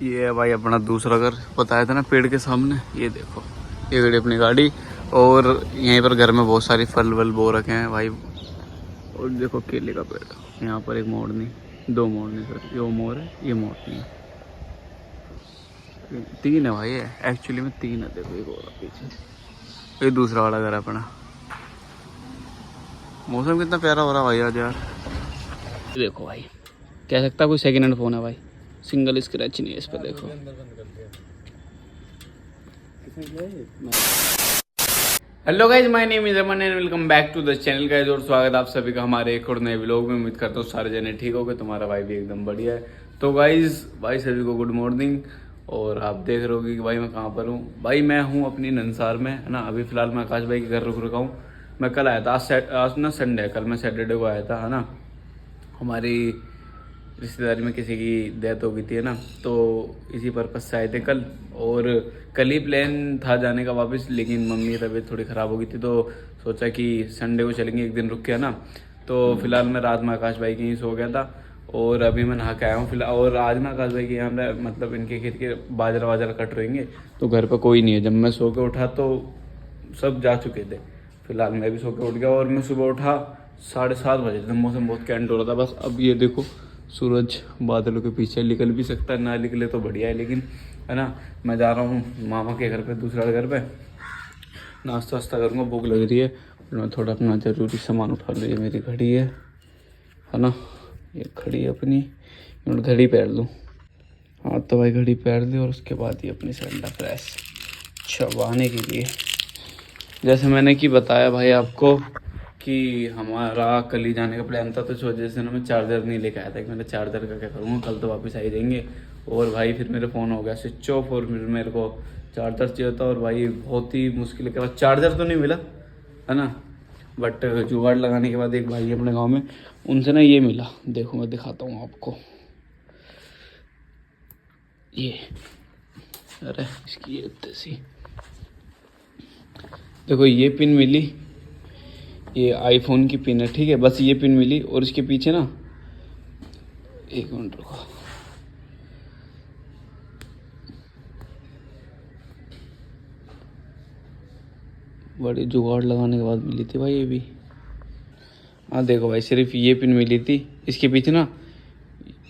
ये है भाई अपना दूसरा घर, बताया था ना पेड़ के सामने। ये देखो, ये खड़ी अपनी गाड़ी और यहीं पर घर में बहुत सारी फल वल बो रखे हैं भाई। और देखो केले का पेड़, यहाँ पर एक मोरनी, दो मोरनी सर, ये मोर है, ये मोरनी है, तीन है भाई। ये एक्चुअली में तीन है। देखो एक और पीछे, ये दूसरा वाला घर है अपना। मौसम कितना प्यारा हो रहा है भाई आज यार। देखो भाई, कह सकता कोई सेकेंड हैंड फोन है भाई, सिंगल स्क्रैच नहीं है इस पर। देखो hello guys, my name is Aman and welcome back to the channel guys. और स्वागत आप सभी का हमारे एक और नए व्लॉग में। उम्मीद करता हूँ सारे जने ठीक हो गए, तुम्हारा भाई भी एकदम बढ़िया है। तो गाइज भाई सभी को गुड मॉर्निंग। और आप देख रहे होगे कि भाई मैं कहाँ पर हूँ। भाई मैं हूँ अपनी नंसार में, है ना। अभी फिलहाल मैं आकाश भाई के घर रुक रखा हूँ। मैं कल आया था, आज ना संडे है, कल मैं सैटरडे को आया था, है ना। हमारी रिश्तेदारी में किसी की डेथ हो गई थी, है ना। तो इसी पर्पज से आए थे कल। और कल ही प्लान था जाने का वापस, लेकिन मम्मी की तबीयत थोड़ी ख़राब हो गई थी, तो सोचा कि संडे को चलेंगे, एक दिन रुक के, है ना। तो फिलहाल मैं रात में आकाश भाई के ही सो गया था और अभी मैं नहा के आया हूँ फिलहाल। और आज मैं आकाश भाई के यहाँ पे मतलब इनके खेत के बाजरा वाजरा कट रहेंगे, तो घर पर कोई नहीं है। जब मैं सो के उठा तो सब जा चुके थे। फिलहाल मैं भी सो के उठ गया और मैं सुबह उठा 7:30 बजे थे। मौसम बहुत कैंट हो रहा था। बस अब ये देखो, सूरज बादलों के पीछे निकल भी सकता है, ना निकले तो बढ़िया है, लेकिन है ना। मैं जा रहा हूँ मामा के घर पे, दूसरा घर पे नाश्ता वास्ता करूँगा, भूख लग रही है। और मैं थोड़ा अपना ज़रूरी सामान उठा लूँ। ये मेरी घड़ी है ना, ये घड़ी है अपनी, घड़ी पहन लूँ। हाँ तो भाई घड़ी पहन ली और उसके बाद ही अपनी सैंडल फ्रेश चबाने के लिए। जैसे मैंने कि बताया भाई आपको कि हमारा कल ही जाने का प्लान था, तो इस वजह से ना मैं चार्जर नहीं लेके आया था कि मेरे चार्जर का क्या करूँगा, कल तो वापस आ ही देंगे। और भाई फिर मेरा फ़ोन हो गया स्विच ऑफ और फिर मेरे को चार्जर चाहिए था। और भाई बहुत ही मुश्किल के बाद चार्जर तो नहीं मिला, है ना। बट जुगाड़ लगाने के बाद एक भाई अपने गाँव में, उनसे ना ये मिला। देखो मैं दिखाता हूँ आपको, ये अरे इसकी ये सी देखो, ये पिन मिली, ये आईफोन की पिन है, ठीक है। बस ये पिन मिली और इसके पीछे ना, एक मिनट रुको, बड़ी जुगाड़ लगाने के बाद मिली थी भाई ये भी। हाँ देखो भाई, सिर्फ ये पिन मिली थी। इसके पीछे ना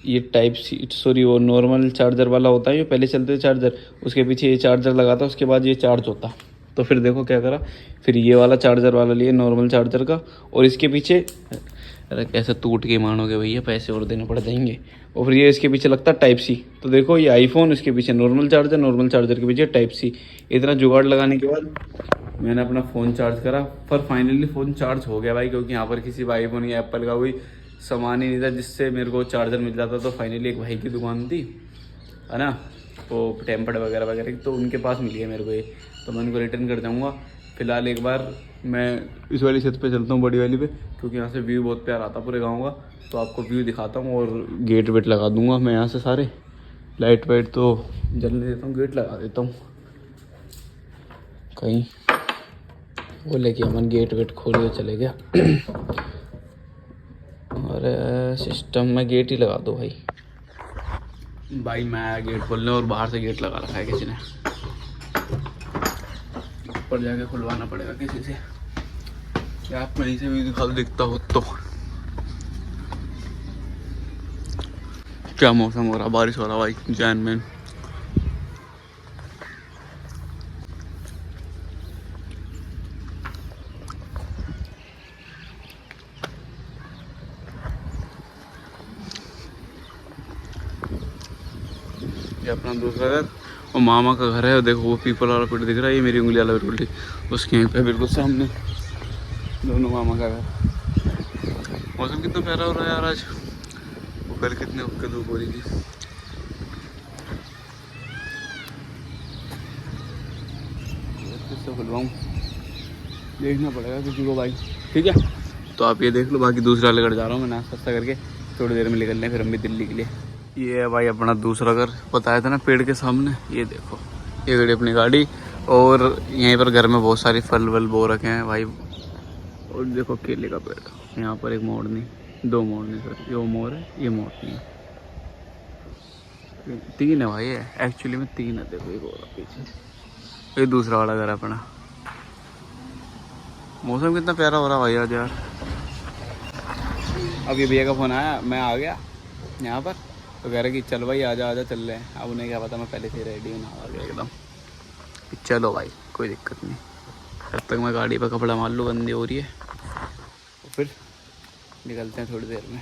ये टाइप सी, सॉरी वो नॉर्मल चार्जर वाला होता है, ये पहले चलते चार्जर, उसके पीछे ये चार्जर लगा था, उसके बाद ये चार्ज होता। तो फिर देखो क्या करा, फिर ये वाला चार्जर वाला लिए नॉर्मल चार्जर का, और इसके पीछे, अरे कैसे टूट के मानोगे भैया, पैसे और देने पड़ जाएंगे। और फिर ये इसके पीछे लगता टाइप सी। तो देखो ये आईफोन, इसके पीछे नॉर्मल चार्जर, नॉर्मल चार्जर के पीछे टाइप सी। इतना जुगाड़ लगाने के बाद मैंने अपना फ़ोन चार्ज करा, पर फाइनली फ़ोन चार्ज हो गया भाई, क्योंकि यहाँ पर किसी भाई फोन या एप्पल का कोई सामान ही नहीं था जिससे मेरे को चार्जर मिल जाता। तो फाइनली एक भाई की दुकान थी, है ना, वो टेम्पर्ड वगैरह वगैरह की, तो उनके पास मिली है मेरे को ये। तो मैं उनको रिटर्न कर जाऊँगा। फिलहाल एक बार मैं इस वाली छत पे चलता हूँ, बड़ी वाली पे, क्योंकि यहाँ से व्यू बहुत प्यारा आता पूरे गाँव का। तो आपको व्यू दिखाता हूँ और गेट वेट लगा दूँगा मैं यहाँ से सारे। लाइट वाइट तो जलने देता हूँ, गेट लगा देता हूँ। कहीं वो लेके अमन गेट वेट खोल के चले गया। अरे सिस्टम में गेट ही लगा दो भाई। भाई मैं आया गेट खोलने और बाहर से गेट लगा रखा है किसी ने। ऊपर जाके खुलवाना पड़ेगा किसी से, क्या आप कहीं से भी दिखा दिखता हो तो। क्या मौसम हो रहा, बारिश हो रहा भाई जैन में। ये अपना दूसरा घर और मामा का घर है। देखो वो पीपल वाला पेड़ दिख रहा है, ये मेरी उंगली वाला बिल्कुल उसके यहीं पे बिल्कुल सामने दोनों मामा का घर। मौसम कितना प्यारा हो रहा है यार आज, वो कल कितने उक्के धूप हो रही थी। किससे खुलवाऊँ, देखना पड़ेगा किसी को भाई, ठीक है। तो आप ये देख लो, बाकी दूसरा वाले घर जा रहा हूँ मैं नाश्ता करके, थोड़ी देर में निकलने फिर हम भी दिल्ली के लिए। ये है भाई अपना दूसरा घर, बताया था ना पेड़ के सामने। ये देखो, ये खड़ी अपनी गाड़ी और यहीं पर घर में बहुत सारी फल वल बो रखे हैं भाई। और देखो केले का पेड़, यहाँ पर एक मोरनी, दो मोरनी सर, ये मोर है, ये मोरनी है। 3 है भाई, एक्चुअली में 3 है। देखो एक और पीछे, ये दूसरा वाला घर अपना। मौसम कितना प्यारा हो रहा भाई आज यार। अब ये भैया का फ़ोन आया, मैं आ गया यहाँ पर, तो कह रहे कि चल भाई आजा आजा चल रहे हैं। अब उन्हें क्या पता, मैं पहले से रेडी हूँ, आ गया एकदम। चलो भाई कोई दिक्कत नहीं, जब तक मैं गाड़ी पर कपड़ा मार लूँ, गंदी हो रही है, तो फिर निकलते हैं थोड़ी देर में।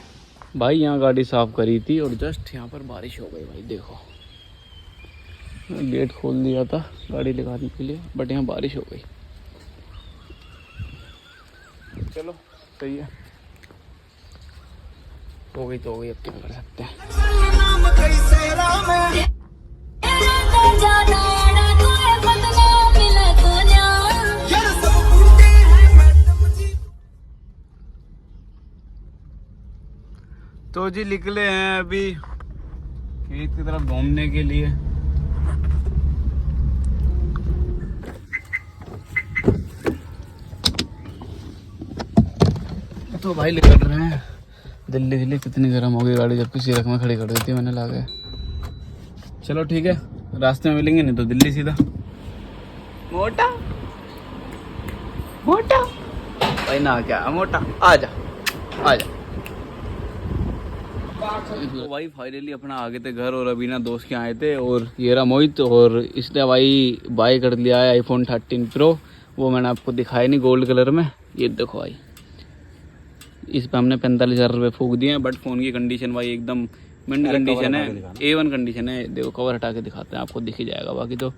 भाई यहाँ गाड़ी साफ़ करी थी और जस्ट यहाँ पर बारिश हो गई भाई। देखो गेट खोल दिया था गाड़ी लगाने के लिए, बट यहाँ बारिश हो गई। चलो सही है, हो गई तो हो गई, अब क्या कर सकते हैं। तो जी निकले हैं अभी खेत की तरफ घूमने के लिए। तो भाई निकल रहे हैं दिल्ली के लिए। कितनी गर्म हो गई गाड़ी, जबकि सीरख में खड़ी कर दी थी मैंने लाके। चलो ठीक है, रास्ते में मिलेंगे, नहीं तो दिल्ली सीधा। मोटा मोटा भाई ना, क्या मोटा, आजा आजा। तो भाई फाइनली अपना आ गए थे घर, और अभी ना दोस्त के आए थे, और ये रहा मोहित, और इसने भाई बाय कर लिया है iPhone 13 Pro। वो मैंने आपको दिखाया नहीं, गोल्ड कलर में। ये देखो भाई, इस पर हमने 45,000 रुपये फूक दिए हैं, बट फ़ोन की कंडीशन भाई एकदम मिंट कंडीशन है, A1 कंडीशन है। देखो कवर हटा के दिखाते हैं, आपको दिख ही जाएगा बाकी तो।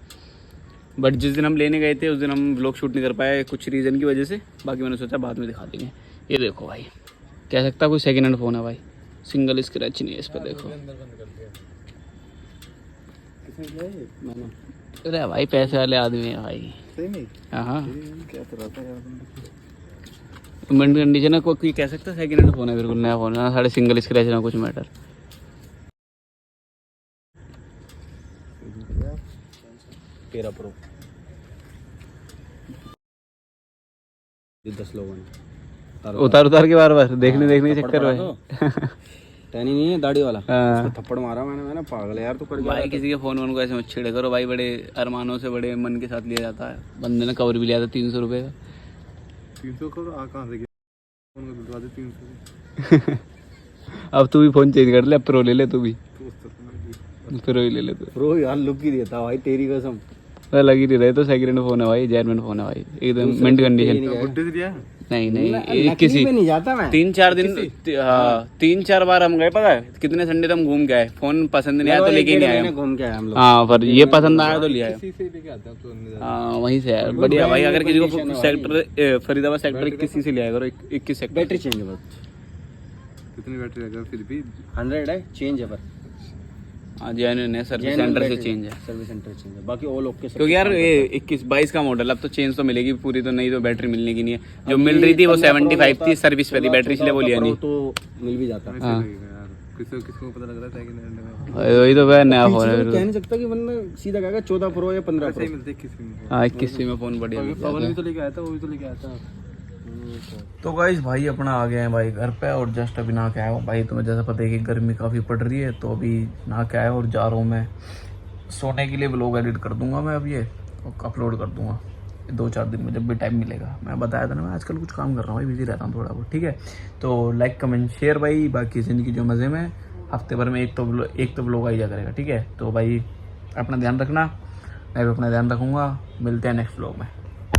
बट जिस दिन हम लेने गए थे उस दिन हम व्लॉग शूट नहीं कर पाए कुछ रीज़न की वजह से, बाकी मैंने सोचा बाद में दिखा देंगे। ये देखो भाई, कह सकता कोई सेकेंड हैंड फ़ोन है भाई, सिंगल स्क्रैच नहीं है इस पर। देखो अरे भाई पैसे वाले आदमी है भाई। हाँ मिंट कंडीशन है, कोई कह सकता है सेकेंड हैंड फ़ोन है, बिल्कुल नया फ़ोन है, साढ़े सिंगल स्क्रैच ना कुछ मैटर। तेरा प्रो 10 लोगों ने उतार के बार देखने के चक्कर में टैनी नहीं है दाढ़ी वाला, थप्पड़ मारा मैंने पागल यार तू कर गया। भाई किसी के फ़ोन वोन को ऐसे मत छेड़े करो भाई, बड़े अरमानों से बड़े मन के साथ लिया जाता है। बंदे ने कवर भी लिया था 300 रुपये का। 300 कहाँ से गया 300। अब तू भी फ़ोन चेंज कर ले, प्रो ले ले तू भी, प्रो ही ले ले तू। प्रो यार लुक ही देता भाई, तेरी कसम लग ही नहीं रहे। तो सेकंड हैंड फोन है भाई, जेन्युइन फोन है भाई, एकदम मिंट कंडीशन। नहीं 21 नहीं जाता मैं 3-4 दिन, हाँ 3-4 बार हम गए, पता है कितने संडे तो हम घूम के आए। फोन पसंद नहीं आया तो लेके नहीं आए, घूम के आए हम लोग। हाँ पर ये पसंद आया तो लिया है। हाँ वहीं से है, बढ़िया भाई। अगर किसी को सेक्टर फरीदाबाद सेक्टर 21 से लिया करो, 21 सेक्टर। बैटरी चेंज है बस, कितनी बैटरी है फिर भी 100 है, चेंज है पर। हाँ जेन्युइन है, सर्विस सेंटर से चेंज है, सर्विस सेंटर चेंज है, बाकी ऑल ओके। क्योंकि यार ये 21-22 का मॉडल, अब तो चेंज तो मिलेगी पूरी, तो नहीं तो बैटरी मिलने की नहीं है। जो मिल रही थी वो 75 थी, सर्विस पे थी बैटरी, इसलिए वो लिया नहीं। तो मिल भी जाता है। किसको पता लग रहा है कि वही तो वह नया फोन है, कह नहीं सकता कि वरना सीधा कहेगा 14 प्रो या 15 प्रो मिलते 21 में। हाँ 21 में फोन बढ़िया मिलता है। पवन भी तो लेके आया था, वो भी तो लेके आया था। तो गाइस भाई अपना आ गए हैं भाई घर पे, और जस्ट अभी नहा के आया हूँ भाई। तुम्हें जैसा पता है कि गर्मी काफ़ी पड़ रही है, तो अभी नहा के आया और जा रहा हूँ मैं सोने के लिए। व्लॉग एडिट कर दूंगा मैं अब ये, और अपलोड कर दूंगा 2-4 दिन में, जब भी टाइम मिलेगा। मैं बताया था ना, मैं आजकल कुछ काम कर रहा हूँ भाई, बिजी रहता हूँ थोड़ा बहुत, ठीक है। तो लाइक कमेंट शेयर भाई, बाकी ज़िंदगी जो मज़े में, हफ्ते भर में एक तो व्लॉग आई जा करेगा, ठीक है। तो भाई अपना ध्यान रखना, मैं भी अपना ध्यान रखूँगा। मिलते हैं नेक्स्ट व्लॉग में।